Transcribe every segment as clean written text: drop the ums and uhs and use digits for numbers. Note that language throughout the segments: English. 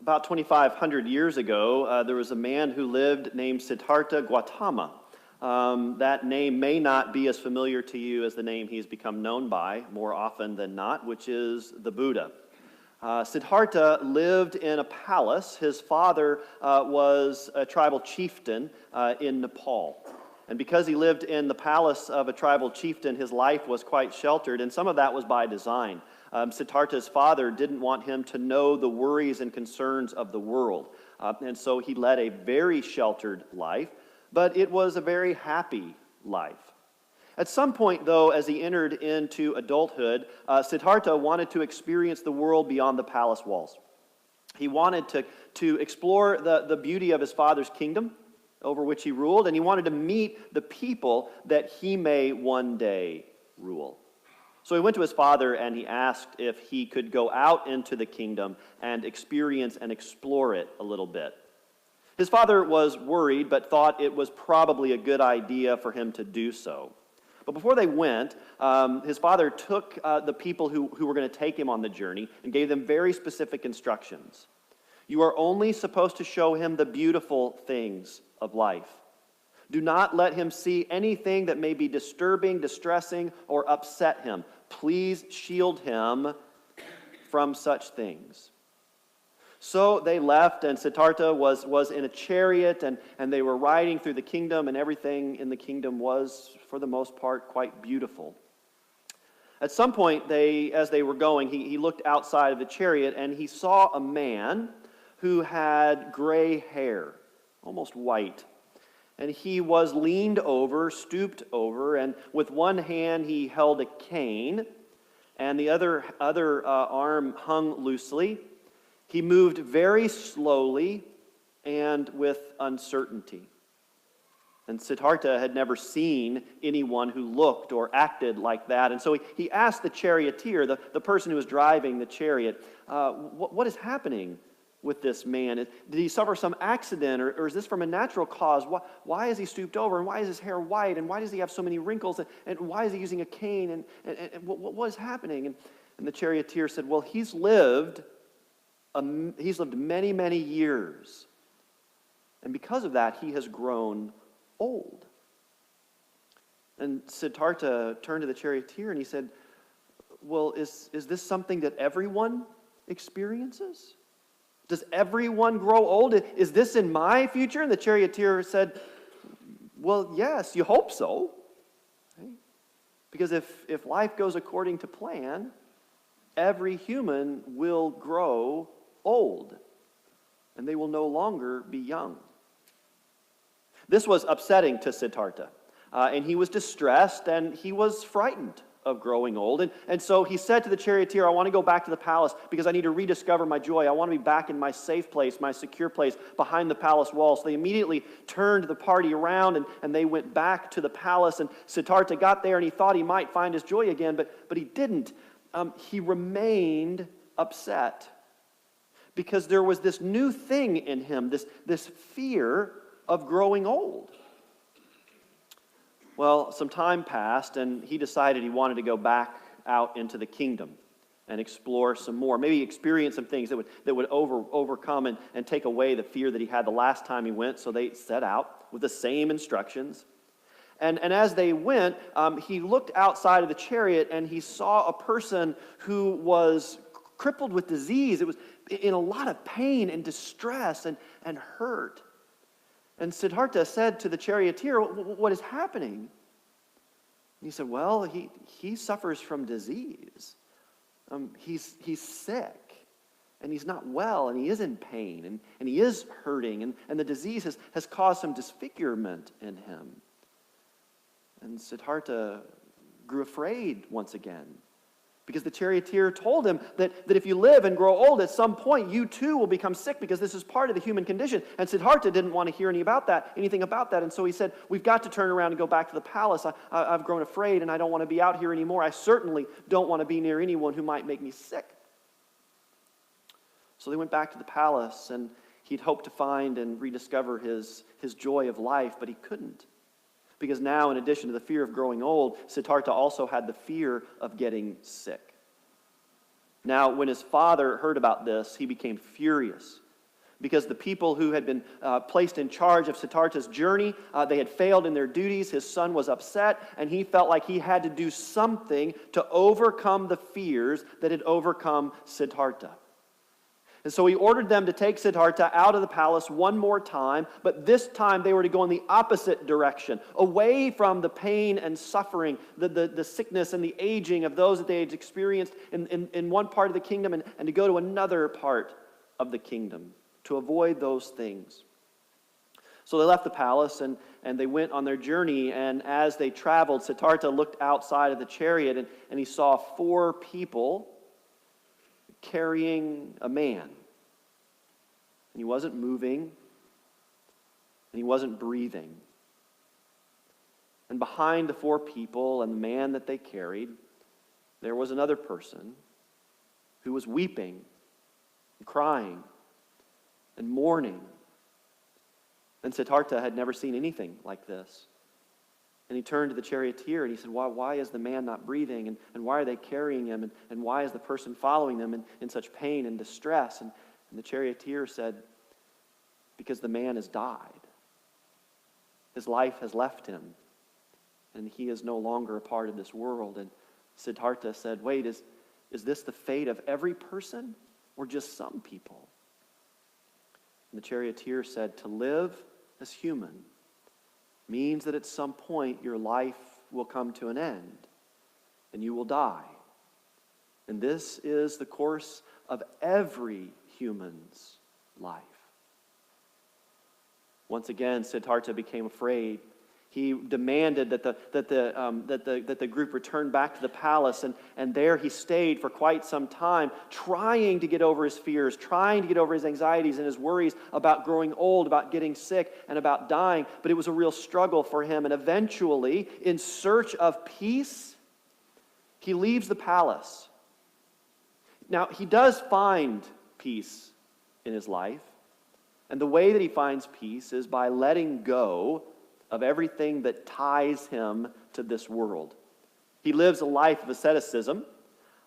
About 2,500 years ago, there was a man who lived named Siddhartha Gautama. That name may not be as familiar to you as the name he's become known by more often than not, which is the Buddha. Siddhartha lived in a palace. His father was a tribal chieftain in Nepal. And because he lived in the palace of a tribal chieftain, his life was quite sheltered, and some of that was by design. Siddhartha's father didn't want him to know the worries and concerns of the world. And so he led a very sheltered life, but it was a very happy life. At some point, though, as he entered into adulthood, Siddhartha wanted to experience the world beyond the palace walls. He wanted to explore the beauty of his father's kingdom over which he ruled, and he wanted to meet the people that he may one day rule. So he went to his father and he asked if he could go out into the kingdom and experience and explore it a little bit. His father was worried, but thought it was probably a good idea for him to do so. But before they went, his father took the people who were going to take him on the journey and gave them very specific instructions. You are only supposed to show him the beautiful things of life. Do not let him see anything that may be disturbing, distressing, or upset him. Please shield him from such things. So they left, and Siddhartha was in a chariot, and they were riding through the kingdom, and everything in the kingdom was, for the most part, quite beautiful. At some point, as they were going, he looked outside of the chariot, and he saw a man who had gray hair, almost white. And he was leaned over, stooped over, and with one hand he held a cane, and the other arm hung loosely. He moved very slowly and with uncertainty. And Siddhartha had never seen anyone who looked or acted like that. And so he asked the charioteer, the person who was driving the chariot, what is happening with this man? Did he suffer some accident, or is this from a natural cause? Why is he stooped over, and why is his hair white, and why does he have so many wrinkles, and why is he using a cane, and what is happening? And the charioteer said, well, he's lived many, many years, and because of that, he has grown old. And Siddhartha turned to the charioteer and he said, well, is this something that everyone experiences? Does everyone grow old? Is this in my future? And the charioteer said, well, yes, you hope so. Right? Because if life goes according to plan, every human will grow old, and they will no longer be young. This was upsetting to Siddhartha, and he was distressed, and he was frightened of growing old. And so he said to the charioteer, I want to go back to the palace because I need to rediscover my joy. I want to be back in my safe place, my secure place behind the palace wall. So they immediately turned the party around and they went back to the palace. And Siddhartha got there and he thought he might find his joy again, but he didn't. He remained upset because there was this new thing in him, this fear of growing old. Well, some time passed, and he decided he wanted to go back out into the kingdom and explore some more, maybe experience some things that would overcome and take away the fear that he had the last time he went. So they set out with the same instructions. And as they went, he looked outside of the chariot, and he saw a person who was crippled with disease. It was in a lot of pain and distress and hurt. And Siddhartha said to the charioteer, what is happening? And he said, well, he suffers from disease. He's sick, and he's not well, and he is in pain, and he is hurting, and the disease has caused some disfigurement in him. And Siddhartha grew afraid once again, because the charioteer told him that if you live and grow old, at some point you too will become sick, because this is part of the human condition. And Siddhartha didn't want to hear anything about that. And so he said, we've got to turn around and go back to the palace. I've grown afraid, and I don't want to be out here anymore. I certainly don't want to be near anyone who might make me sick. So they went back to the palace, and he'd hoped to find and rediscover his joy of life, but he couldn't. Because now, in addition to the fear of growing old, Siddhartha also had the fear of getting sick. Now, when his father heard about this, he became furious, because the people who had been placed in charge of Siddhartha's journey, they had failed in their duties. His son was upset, and he felt like he had to do something to overcome the fears that had overcome Siddhartha. And so he ordered them to take Siddhartha out of the palace one more time, but this time they were to go in the opposite direction, away from the pain and suffering, the sickness and the aging of those that they had experienced in one part of the kingdom, and to go to another part of the kingdom, to avoid those things. So they left the palace and they went on their journey, and as they traveled, Siddhartha looked outside of the chariot and he saw 4 people carrying a man. And he wasn't moving, and he wasn't breathing. And behind the 4 people and the man that they carried, there was another person who was weeping and crying and mourning. And Siddhartha had never seen anything like this. And he turned to the charioteer and he said, why is the man not breathing? And why are they carrying him? And why is the person following them in such pain and distress? And the charioteer said, because the man has died. His life has left him. And he is no longer a part of this world. And Siddhartha said, wait, is this the fate of every person or just some people? And the charioteer said, to live as human means that at some point your life will come to an end and you will die. And this is the course of every human's life. Once again, Siddhartha became afraid. He demanded that the group return back to the palace, and there he stayed for quite some time, trying to get over his fears, trying to get over his anxieties and his worries about growing old, about getting sick, and about dying. But it was a real struggle for him, and eventually, in search of peace, he leaves the palace. Now, he does find peace in his life, and the way that he finds peace is by letting go of everything that ties him to this world. He lives a life of asceticism,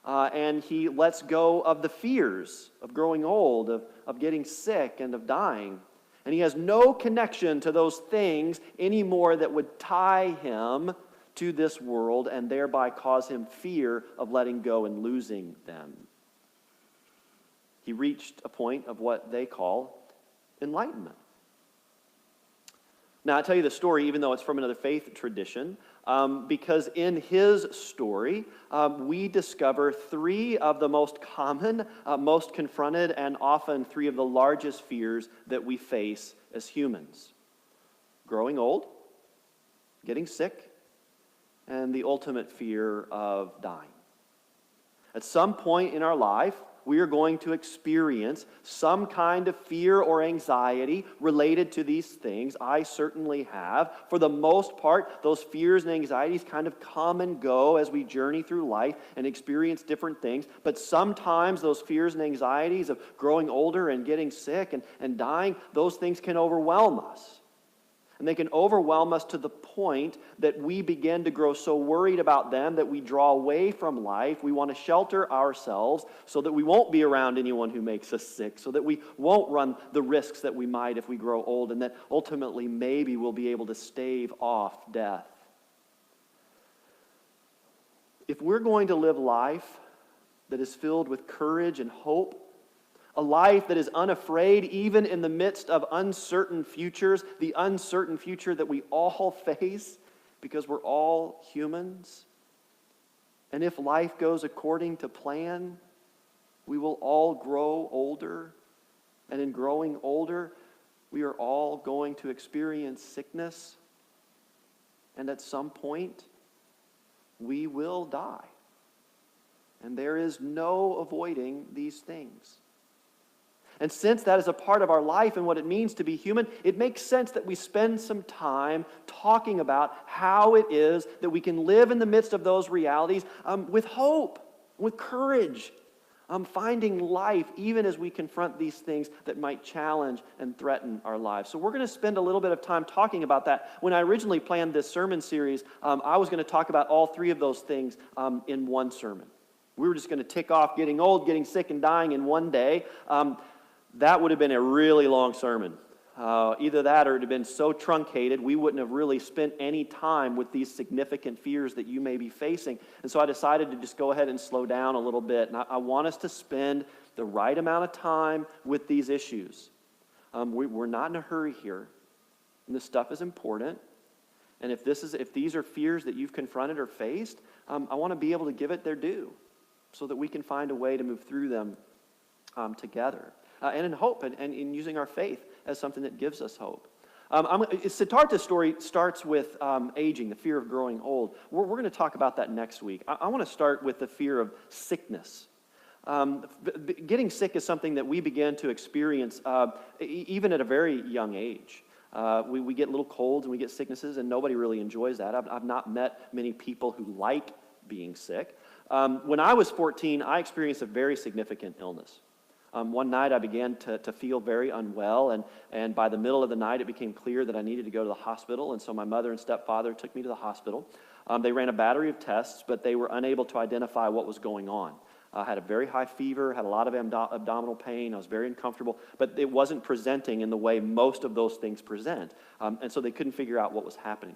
and he lets go of the fears of growing old, of getting sick, and of dying. And he has no connection to those things anymore that would tie him to this world and thereby cause him fear of letting go and losing them. He reached a point of what they call enlightenment. Now, I'll tell you the story, even though it's from another faith tradition, because in his story, we discover 3 of the most common, most confronted, and often 3 of the largest fears that we face as humans. Growing old, getting sick, and the ultimate fear of dying. At some point in our life, we are going to experience some kind of fear or anxiety related to these things. I certainly have. For the most part, those fears and anxieties kind of come and go as we journey through life and experience different things. But sometimes those fears and anxieties of growing older and getting sick and dying, those things can overwhelm us. And they can overwhelm us to the point that we begin to grow so worried about them that we draw away from life. We want to shelter ourselves so that we won't be around anyone who makes us sick, so that we won't run the risks that we might if we grow old, and that ultimately maybe we'll be able to stave off death. If we're going to live life that is filled with courage and hope, a life that is unafraid even in the midst of uncertain futures, the uncertain future that we all face because we're all humans. And if life goes according to plan, we will all grow older. And in growing older, we are all going to experience sickness. And at some point, we will die. And there is no avoiding these things. And since that is a part of our life and what it means to be human, it makes sense that we spend some time talking about how it is that we can live in the midst of those realities with hope, with courage, finding life even as we confront these things that might challenge and threaten our lives. So we're going to spend a little bit of time talking about that. When I originally planned this sermon series, I was going to talk about all 3 of those things in one sermon. We were just going to tick off getting old, getting sick, and dying in one day. that would have been a really long sermon. Either that or it would have been so truncated, we wouldn't have really spent any time with these significant fears that you may be facing. And so I decided to just go ahead and slow down a little bit. And I want us to spend the right amount of time with these issues. We're not in a hurry here. And this stuff is important. And if these are fears that you've confronted or faced, I want to be able to give it their due so that we can find a way to move through them together. And in hope, and in using our faith as something that gives us hope. Siddhartha's story starts with aging, the fear of growing old. We're going to talk about that next week. I want to start with the fear of sickness. Getting sick is something that we begin to experience even at a very young age. We get little colds and we get sicknesses, and nobody really enjoys that. I've not met many people who like being sick. When I was 14, I experienced a very significant illness. One night I began to feel very unwell, and by the middle of the night it became clear that I needed to go to the hospital, and so my mother and stepfather took me to the hospital. They ran a battery of tests, but they were unable to identify what was going on. I had a very high fever, had a lot of abdominal pain, I was very uncomfortable, but it wasn't presenting in the way most of those things present, and so they couldn't figure out what was happening.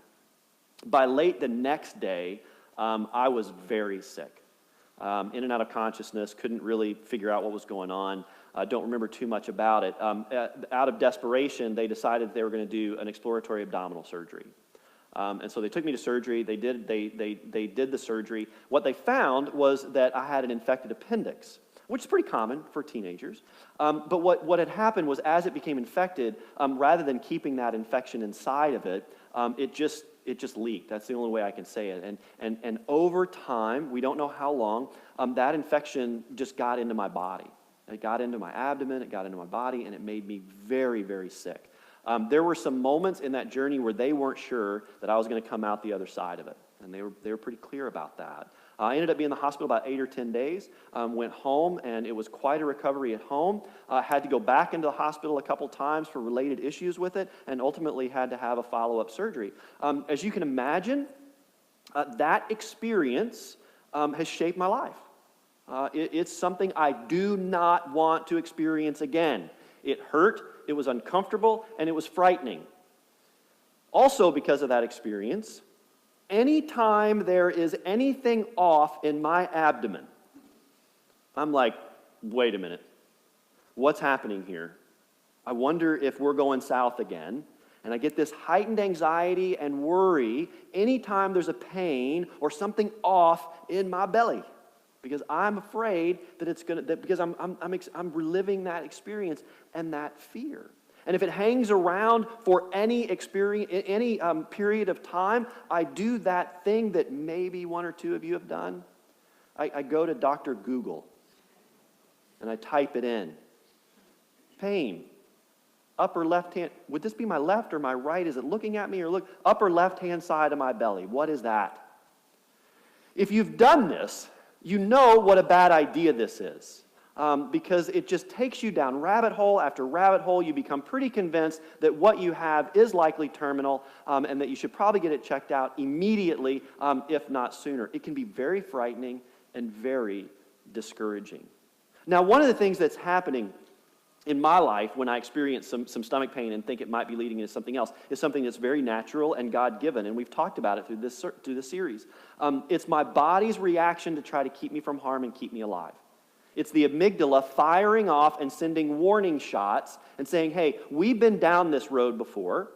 By late the next day, I was very sick. In and out of consciousness, couldn't really figure out what was going on. Don't remember too much about it. Out of desperation, they decided they were going to do an exploratory abdominal surgery. And so they took me to surgery. They did the surgery. What they found was that I had an infected appendix, which is pretty common for teenagers. But what had happened was, as it became infected, rather than keeping that infection inside of it, it just leaked. That's the only way I can say it. And over time, we don't know how long, that infection just got into my body. It got into my abdomen, it got into my body, and it made me very, very sick. There were some moments in that journey where they weren't sure that I was going to come out the other side of it. And they were pretty clear about that. I ended up being in the hospital about 8 or 10 days, went home, and it was quite a recovery at home. Had to go back into the hospital a couple times for related issues with it, and ultimately had to have a follow-up surgery. As you can imagine, that experience has shaped my life. It's something I do not want to experience again. It hurt, it was uncomfortable, and it was frightening. Also, because of that experience, anytime there is anything off in my abdomen, I'm like, wait a minute, what's happening here? I wonder if we're going south again. And I get this heightened anxiety and worry anytime there's a pain or something off in my belly, because I'm afraid that it's going to, because I'm reliving that experience and that fear. And if it hangs around for any experience, any period of time, I do that thing that maybe one or two of you have done. I go to Dr. Google and I type it in. Pain, upper left hand. Would this be my left or my right? Is it looking at me or look? Upper left hand side of my belly. What is that? If you've done this, you know what a bad idea this is. Because it just takes you down rabbit hole after rabbit hole. You become pretty convinced that what you have is likely terminal, and that you should probably get it checked out immediately, if not sooner. It can be very frightening and very discouraging. Now, one of the things that's happening in my life when I experience some stomach pain and think it might be leading into something else is something that's very natural and God-given, and we've talked about it through this series. It's my body's reaction to try to keep me from harm and keep me alive. It's the amygdala firing off and sending warning shots and saying, hey, we've been down this road before,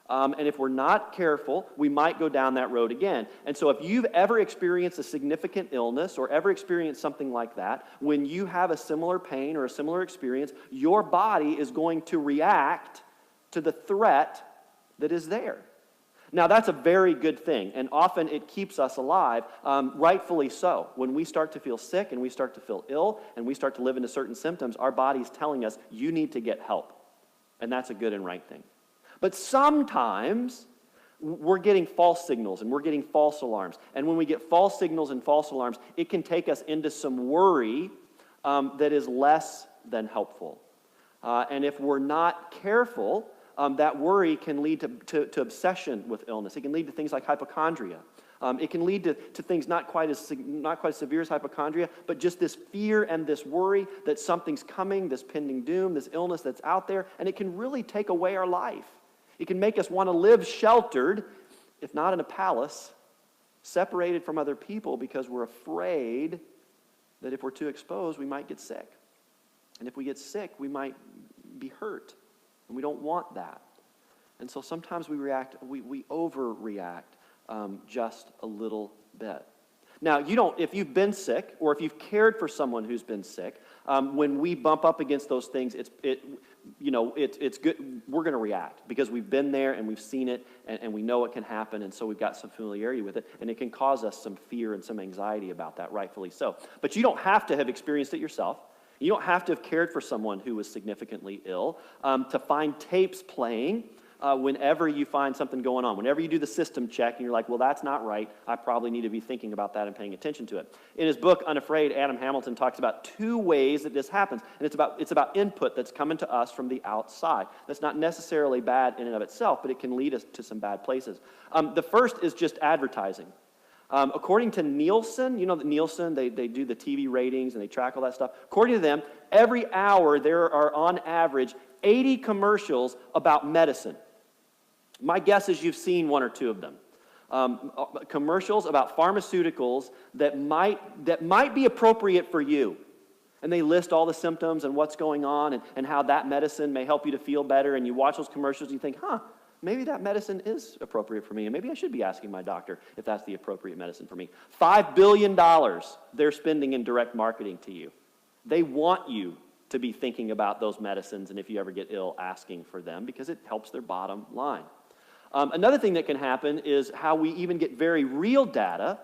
and if we're not careful, we might go down that road again. And so if you've ever experienced a significant illness or ever experienced something like that, when you have a similar pain or a similar experience, your body is going to react to the threat that is there. Now, that's a very good thing, and often it keeps us alive, rightfully so. When we start to feel sick and we start to feel ill and we start to live into certain symptoms, our body's telling us, you need to get help. And that's a good and right thing. But sometimes we're getting false signals and we're getting false alarms. And when we get false signals and false alarms, it can take us into some worry that is less than helpful. And if we're not careful, that worry can lead to obsession with illness. It can lead to things like hypochondria. It can lead to things not quite as severe as hypochondria, but just this fear and this worry that something's coming, this pending doom, this illness that's out there, and it can really take away our life. It can make us want to live sheltered, if not in a palace, separated from other people because we're afraid that if we're too exposed, we might get sick. And if we get sick, we might be hurt, and we don't want that. And so sometimes we overreact just a little bit. Now, if you've been sick, or if you've cared for someone who's been sick, when we bump up against those things, it's good. We're going to react because we've been there and we've seen it, and we know it can happen, and so we've got some familiarity with it, and it can cause us some fear and some anxiety about that, rightfully so. But you don't have to have experienced it yourself. You don't have to have cared for someone who was significantly ill to find tapes playing whenever you find something going on. Whenever you do the system check and you're like, well, that's not right, I probably need to be thinking about that and paying attention to it. In his book, Unafraid, Adam Hamilton talks about 2 ways that this happens. And it's about input that's coming to us from the outside. That's not necessarily bad in and of itself, but it can lead us to some bad places. The first is just advertising. According to Nielsen, you know that Nielsen, they do the TV ratings and they track all that stuff. According to them, every hour there are on average 80 commercials about medicine. My guess is you've seen 1 or 2 of them. Commercials about pharmaceuticals that might be appropriate for you. And they list all the symptoms and what's going on and how that medicine may help you to feel better. And you watch those commercials and you think, maybe that medicine is appropriate for me. And maybe I should be asking my doctor if that's the appropriate medicine for me. $5 billion they're spending in direct marketing to you. They want you to be thinking about those medicines, and if you ever get ill, asking for them because it helps their bottom line. Another thing that can happen is how we even get very real data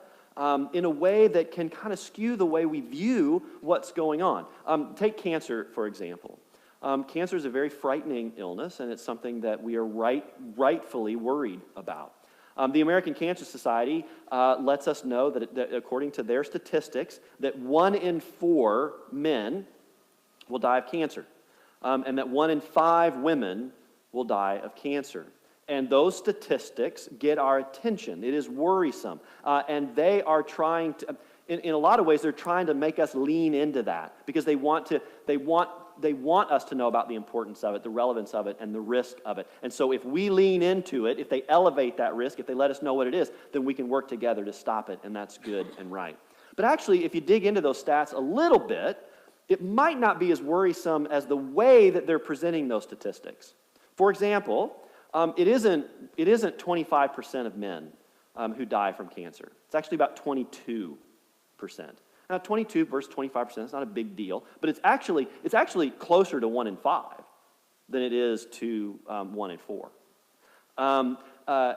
in a way that can kind of skew the way we view what's going on. Take cancer, for example. Cancer is a very frightening illness, and it's something that we are rightfully worried about. The American Cancer Society lets us know that according to their statistics, that 1 in 4 men will die of cancer, and that 1 in 5 women will die of cancer. And those statistics get our attention. It is worrisome. And they are trying to, in a lot of ways, they're trying to make us lean into that because they want us to know about the importance of it, the relevance of it, and the risk of it. And so if we lean into it, if they elevate that risk, if they let us know what it is, then we can work together to stop it, and that's good and right. But actually, if you dig into those stats a little bit, it might not be as worrisome as the way that they're presenting those statistics. For example, it isn't 25% of men who die from cancer. It's actually about 22%. Now, 22 versus 25% is not a big deal, but it's actually closer to 1 in 5 than it is to 1 in 4.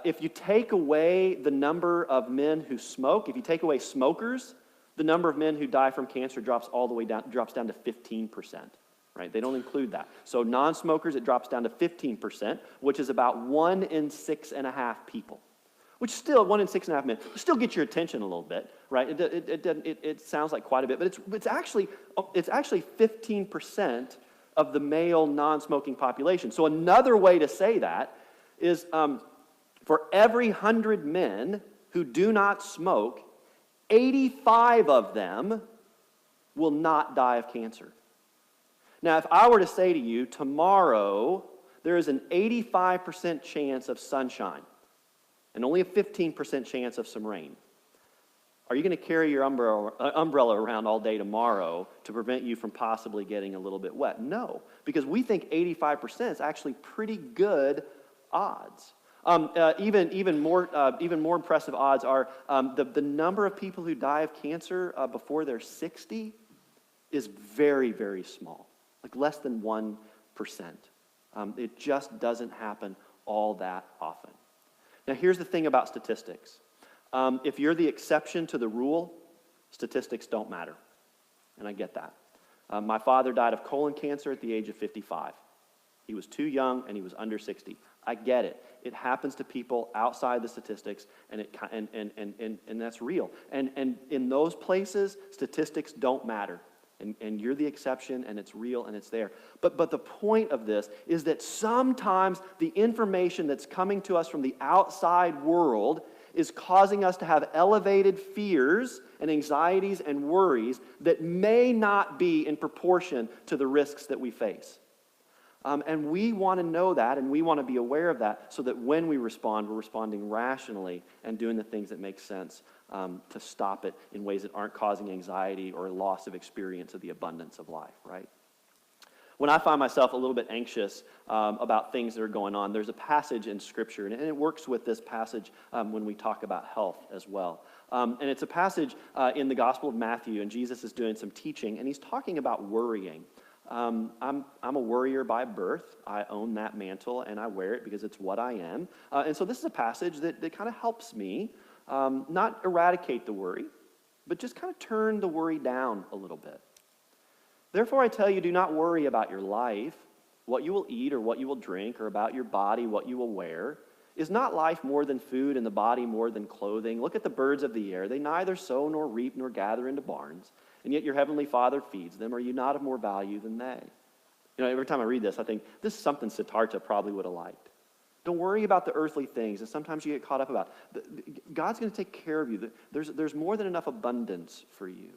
If you take away the number of men who smoke, if you take away smokers, the number of men who die from cancer drops down to 15%. Right? They don't include that. So non-smokers, it drops down to 15%, which is about 1 in 6.5 people. Which still, 1 in 6.5 men, still gets your attention a little bit, right? It sounds like quite a bit, but it's actually 15% of the male non-smoking population. So another way to say that is for every 100 men who do not smoke, 85 of them will not die of cancer. Now, if I were to say to you, tomorrow there is an 85% chance of sunshine and only a 15% chance of some rain, are you going to carry your umbrella around all day tomorrow to prevent you from possibly getting a little bit wet? No, because we think 85% is actually pretty good odds. Even more impressive odds are the number of people who die of cancer before they're 60 is very, very small. Like less than 1%. It just doesn't happen all that often. Now, here's the thing about statistics. If you're the exception to the rule, statistics don't matter. And I get that. My father died of colon cancer at the age of 55. He was too young and he was under 60. I get it. It happens to people outside the statistics, and that's real. And in those places, statistics don't matter. And you're the exception, and it's real, and it's there. But the point of this is that sometimes the information that's coming to us from the outside world is causing us to have elevated fears and anxieties and worries that may not be in proportion to the risks that we face. And we want to know that, and we want to be aware of that, so that when we respond, we're responding rationally and doing the things that make sense to stop it in ways that aren't causing anxiety or loss of experience of the abundance of life, right? When I find myself a little bit anxious about things that are going on, there's a passage in Scripture, and it works with this passage when we talk about health as well. And it's a passage in the Gospel of Matthew, and Jesus is doing some teaching, and he's talking about worrying. I'm a worrier by birth. I own that mantle, and I wear it because it's what I am. And so this is a passage that kind of helps me not eradicate the worry, but just kind of turn the worry down a little bit. Therefore, I tell you, do not worry about your life, what you will eat or what you will drink, or about your body, what you will wear. Is not life more than food, and the body more than clothing? Look at the birds of the air. They neither sow nor reap nor gather into barns, and yet your heavenly Father feeds them. Are you not of more value than they? You know, every time I read this, I think this is something Siddhartha probably would have liked. Don't worry about the earthly things that sometimes you get caught up about. God's going to take care of you. There's more than enough abundance for you.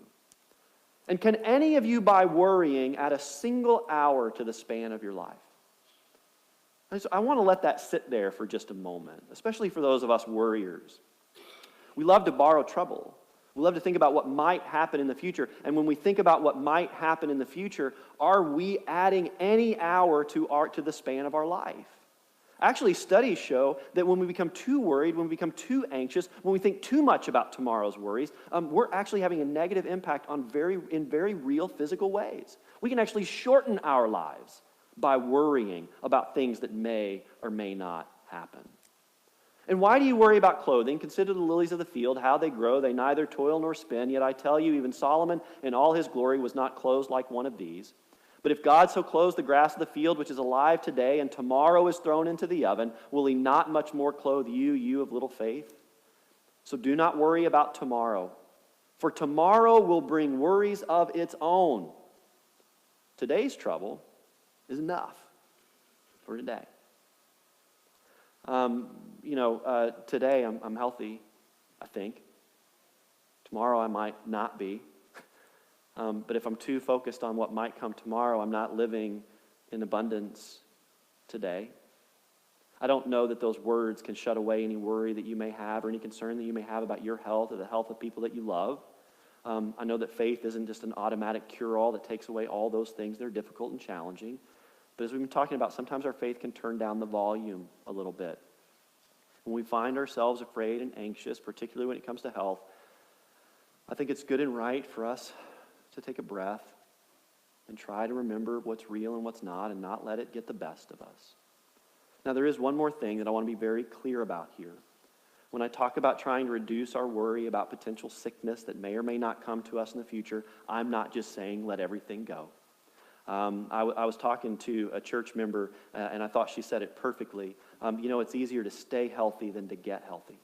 And can any of you, by worrying, add a single hour to the span of your life? And so I want to let that sit there for just a moment, especially for those of us worriers. We love to borrow trouble. We love to think about what might happen in the future. And when we think about what might happen in the future, are we adding any hour to the span of our life? Actually, studies show that when we become too worried, when we become too anxious, when we think too much about tomorrow's worries, we're actually having a negative impact in very real physical ways. We can actually shorten our lives by worrying about things that may or may not happen. And why do you worry about clothing? Consider the lilies of the field, how they grow. They neither toil nor spin. Yet I tell you, even Solomon in all his glory was not clothed like one of these. But if God so clothes the grass of the field, which is alive today and tomorrow is thrown into the oven, will he not much more clothe you, you of little faith? So do not worry about tomorrow, for tomorrow will bring worries of its own. Today's trouble is enough for today. Today I'm healthy, I think. Tomorrow I might not be. But if I'm too focused on what might come tomorrow, I'm not living in abundance today. I don't know that those words can shut away any worry that you may have or any concern that you may have about your health or the health of people that you love. I know that faith isn't just an automatic cure-all that takes away all those things that are difficult and challenging. But as we've been talking about, sometimes our faith can turn down the volume a little bit. When we find ourselves afraid and anxious, particularly when it comes to health, I think it's good and right for us to take a breath and try to remember what's real and what's not and not let it get the best of us. Now, there is one more thing that I want to be very clear about here. When I talk about trying to reduce our worry about potential sickness that may or may not come to us in the future, I'm not just saying let everything go. I was talking to a church member, and I thought she said it perfectly. It's easier to stay healthy than to get healthy.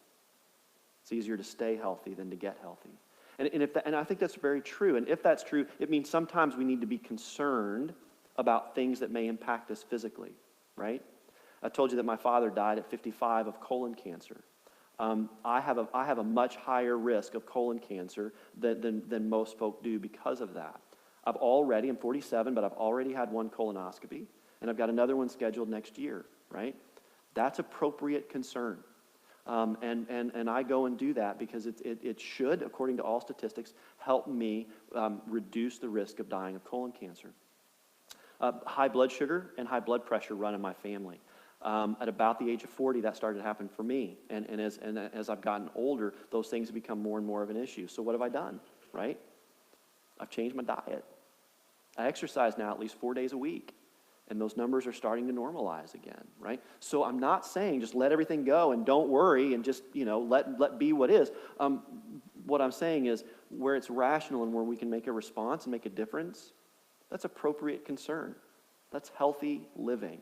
It's easier to stay healthy than to get healthy. And I think that's very true. And if that's true, it means sometimes we need to be concerned about things that may impact us physically, right? I told you that my father died at 55 of colon cancer. I have a much higher risk of colon cancer than most folk do because of that. I'm 47, but I've already had one colonoscopy, and I've got another one scheduled next year, right? That's appropriate concern. And I go and do that because it should, according to all statistics, help me reduce the risk of dying of colon cancer. High blood sugar and high blood pressure run in my family. At about the age of 40, that started to happen for me. And as I've gotten older, those things have become more and more of an issue. So what have I done, right? I've changed my diet. I exercise now at least 4 days a week. And those numbers are starting to normalize again, right? So I'm not saying just let everything go and don't worry and just, let be what is. What I'm saying is where it's rational and where we can make a response and make a difference, that's appropriate concern. That's healthy living.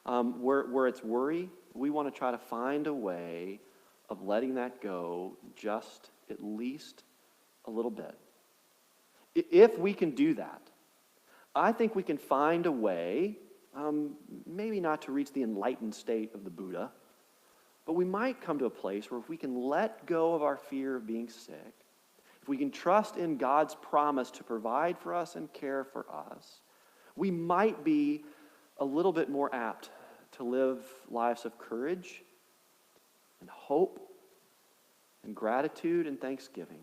Where it's worry, we want to try to find a way of letting that go just at least a little bit. If we can do that, I think we can find a way, maybe not to reach the enlightened state of the Buddha, But we might come to a place where if we can let go of our fear of being sick, if we can trust in God's promise to provide for us and care for us, we might be a little bit more apt to live lives of courage and hope and gratitude and thanksgiving,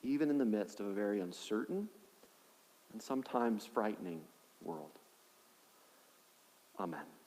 even in the midst of a very uncertain and sometimes frightening world. Amen.